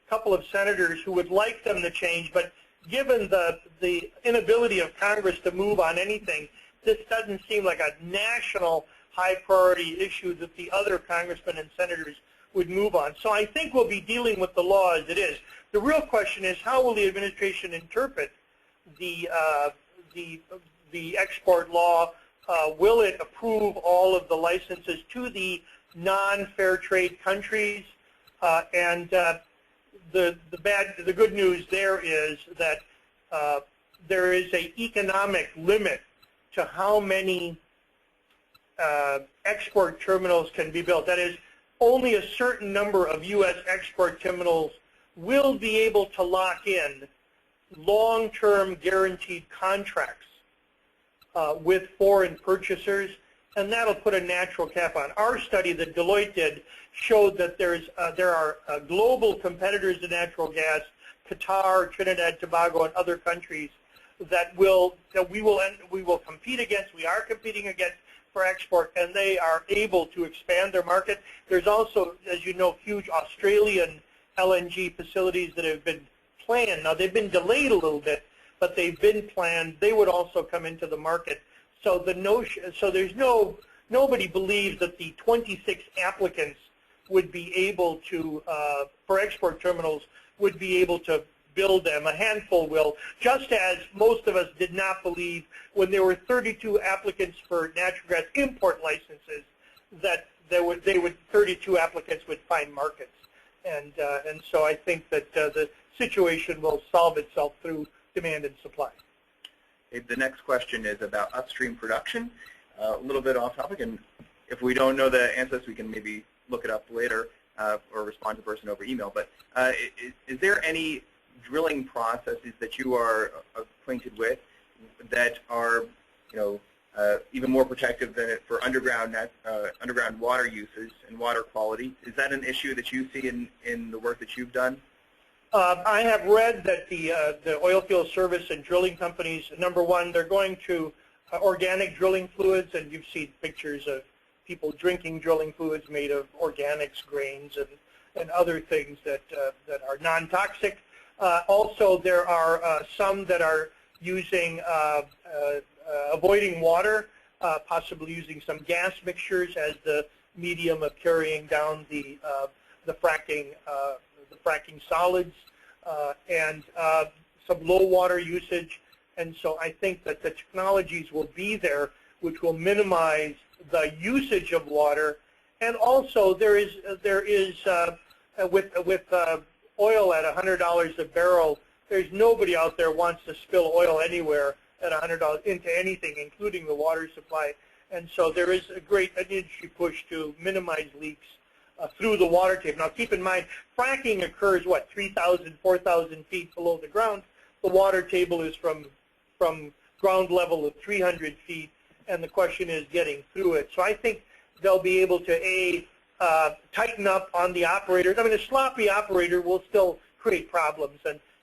a couple of senators who would like them to change, but given the inability of Congress to move on anything, this doesn't seem like a national high priority issue that the other congressmen and senators would move on. So I think we'll be dealing with the law as it is. The real question is, how will the administration interpret the export law? Will it approve all of the licenses to the non-fair trade countries? And the good news there is that there is an economic limit to how many export terminals can be built. That is, only a certain number of U.S. export terminals will be able to lock in long-term guaranteed contracts with foreign purchasers, and that'll put a natural cap on. Our study that Deloitte did showed that there are global competitors in natural gas, Qatar, Trinidad, Tobago, and other countries that we will compete against. We are competing against for export, and they are able to expand their market. There's also, as you know, huge Australian LNG facilities that have been planned. Now they've been delayed a little bit, but they've been planned. They would also come into the market. So the notion, so there's nobody believes that the 26 applicants would be able to, for export terminals, would be able to build them. A handful will, just as most of us did not believe when there were 32 applicants for natural gas import licenses that 32 applicants would find markets. And so I think that the situation will solve itself through demand and supply. The next question is about upstream production. A little bit off topic, and if we don't know the answers, we can maybe look it up later or respond to the person over email. But is there any drilling processes that you are acquainted with that are, even more protective than it for underground water usage and water quality? Is that an issue that you see in the work that you've done? I have read that the oil field service and drilling companies, number one, they're going to organic drilling fluids, and you've seen pictures of people drinking drilling fluids made of organics, grains, and other things that are non-toxic. Also, there are some that are using avoiding water, possibly using some gas mixtures as the medium of carrying down the fracking solids, and some low water usage. And so I think that the technologies will be there which will minimize the usage of water. And also there is with oil at $100 a barrel, there's nobody out there wants to spill oil anywhere at $100 into anything, including the water supply. And so there is an industry push to minimize leaks through the water table. Now keep in mind, fracking occurs, 3,000, 4,000 feet below the ground. The water table is from ground level of 300 feet, and the question is getting through it. So I think they'll be able to, tighten up on the operators. I mean, a sloppy operator will still create problems,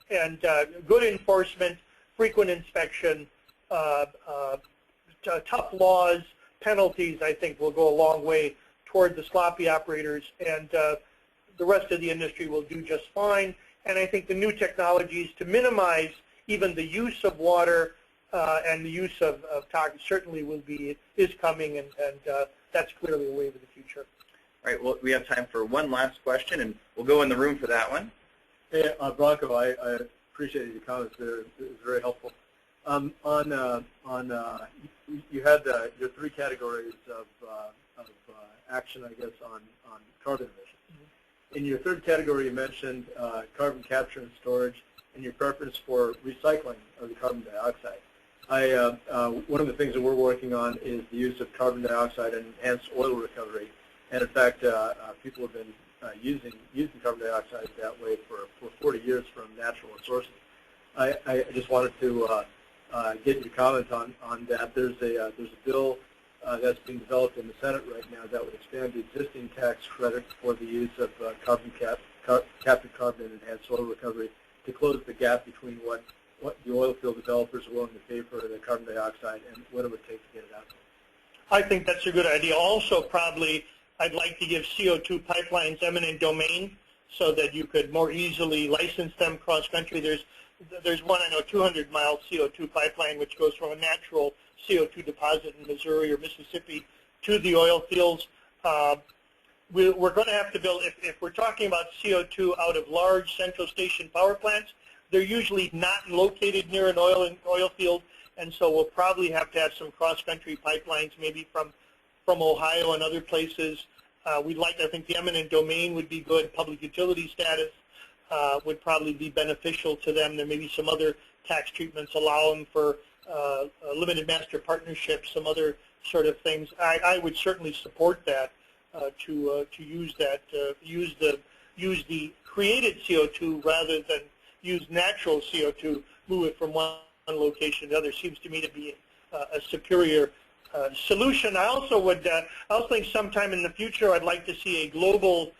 and good enforcement, frequent inspection, tough laws, penalties, I think, will go a long way toward the sloppy operators, and the rest of the industry will do just fine. And I think the new technologies to minimize even the use of water and the use of toxins certainly is coming, and that's clearly a wave of the future. All right, well, we have time for one last question, and we'll go in the room for that one. Hey, Branko, I appreciate your comments there. It was very helpful. You had your three categories of action, I guess, on carbon emissions. Mm-hmm. In your third category, you mentioned carbon capture and storage, and your preference for recycling of the carbon dioxide. One of the things that we're working on is the use of carbon dioxide and enhanced oil recovery. And in fact, people have been using carbon dioxide that way for 40 years from natural sources. I just wanted to get your comment on that. There's a bill that's being developed in the Senate right now that would expand the existing tax credit for the use of captured carbon and enhanced oil recovery to close the gap between what the oil field developers are willing to pay for the carbon dioxide and what it would take to get it out there. I think that's a good idea. Also, probably, I'd like to give CO2 pipelines eminent domain so that you could more easily license them cross-country. There's one, I know, 200-mile CO2 pipeline which goes from a natural CO2 deposit in Missouri or Mississippi to the oil fields. We're going to have to build, if we're talking about CO2 out of large central station power plants, they're usually not located near an oil field, and so we'll probably have to have some cross-country pipelines, maybe from Ohio and other places. I think the eminent domain would be good. Public utility status would probably be beneficial to them. There may be some other tax treatments allow them for limited master partnerships, some other sort of things. I would certainly support that to use that, use the created CO2 rather than use natural CO2, move it from one location to the other. Seems to me to be a superior solution. I also think sometime in the future I'd like to see a global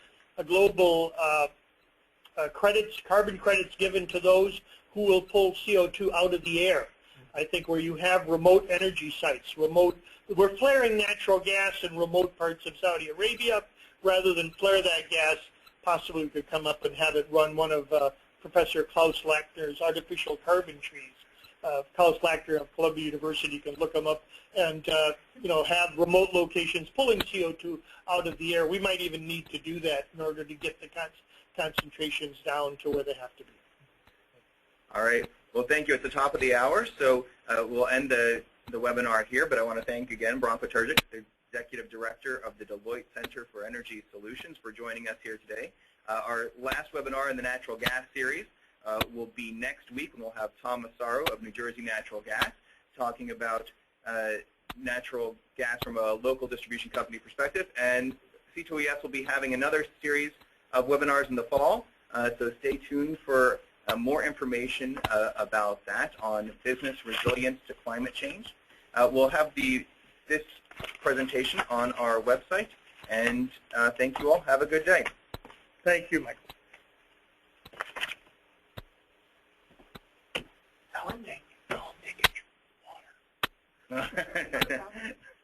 carbon credits given to those who will pull CO2 out of the air. I think where you have remote energy sites, we're flaring natural gas in remote parts of Saudi Arabia. Rather than flare that gas, possibly we could come up and have it run one of Professor Klaus Lackner's artificial carbon trees. Klaus Lackner of Columbia University, you can look them up, and have remote locations pulling CO2 out of the air. We might even need to do that in order to get the concentrations down to where they have to be. All right. Well, thank you. It's the top of the hour, so we'll end the webinar here, but I want to thank again Branko Terzic, the Executive Director of the Deloitte Center for Energy Solutions, for joining us here today. Our last webinar in the natural gas series will be next week, and we'll have Tom Massaro of New Jersey Natural Gas talking about natural gas from a local distribution company perspective. And C2ES will be having another series of webinars in the fall, so stay tuned for more information about that on business resilience to climate change. We'll have this presentation on our website, and thank you all. Have a good day. Thank you, Michael.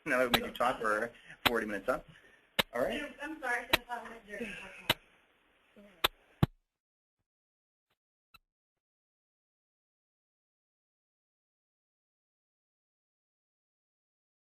Now we made you talk for 40 minutes, huh? All right. I'm sorry, I should have